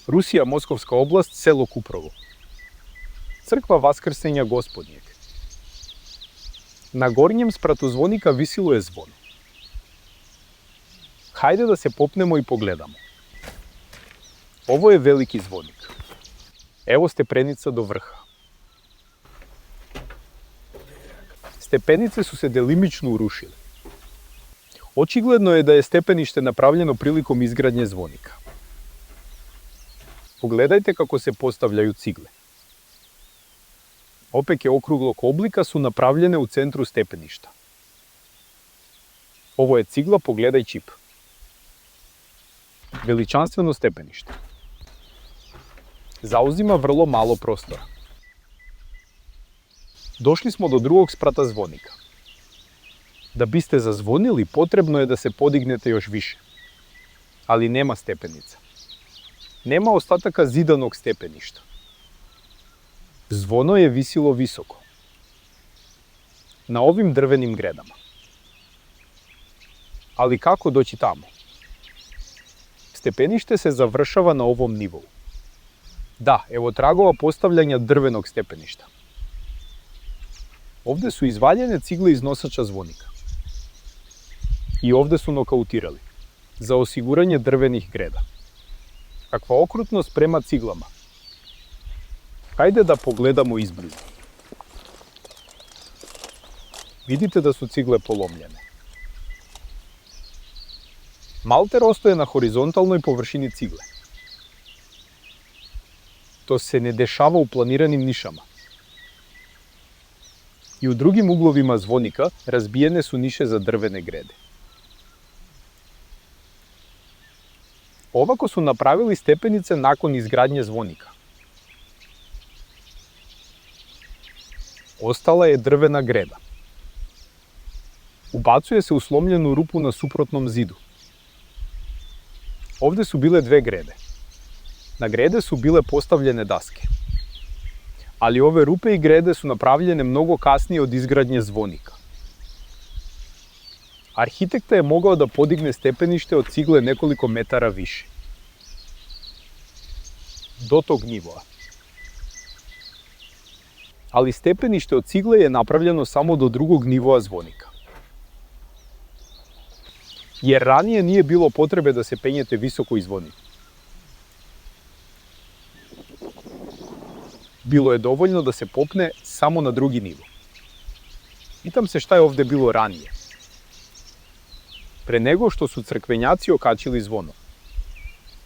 Rusija, Moskovska oblast, selo Kuprovo. Crkva Vaskrsenia Gospodnjeg. Na gornjem spratu zvonika visilo je zvon. Hajde da se popnemo i pogledamo. Ovo je veliki zvonik. Evo stepenica do vrha. Stepenice su se delimično urušile. Očigledno je da je stepenište napravljeno prilikom izgradnje zvonika. Pogledajte kako se postavljaju cigle. Opeke okruglog oblika su napravljene u centru stepeništa. Ovo je cigla, pogledaj čip. Veličanstveno stepenište. Zauzima vrlo malo prostora. Došli smo do drugog sprata zvonika. Da biste zazvonili, potrebno je da se podignete još više. Ali nema stepenica. Nema ostataka zidanog stepeništa. Zvono je visilo visoko. Na ovim drvenim gredama. Ali kako doći tamo? Stepenište se završava na ovom nivou. Da, evo tragova postavljanja drvenog stepeništa. Ovde su izvaljene cigle iz nosača zvonika. I ovde su nokautirali. Za osiguranje drvenih greda. Kakva okrutnost prema ciglama. Hajde da pogledamo izbliza. Vidite da su cigle polomljene. Malter ostaje na horizontalnoj površini cigle. To se ne dešava u planiranim nišama. I u drugim uglovima zvonika razbijene su niše za drvene grede. Ovako su napravili stepenice nakon izgradnje zvonika. Ostala je drvena greda. Ubacuje se u slomljenu rupu na suprotnom zidu. Ovde su bile dve grede. Na grede su bile postavljene daske. Ali ove rupe i grede su napravljene mnogo kasnije od izgradnje zvonika. Arhitekta je mogao da podigne stepenište od cigle nekoliko metara više. Do tog nivoa. Ali stepenište od cigle je napravljeno samo do drugog nivoa zvonika. Jer ranije nije bilo potrebe da se penjete visoko i zvonite. Bilo je dovoljno da se popne samo na drugi nivo. Pitam se šta je ovde bilo ranije. Pre nego što su crkvenjaci okačili zvono.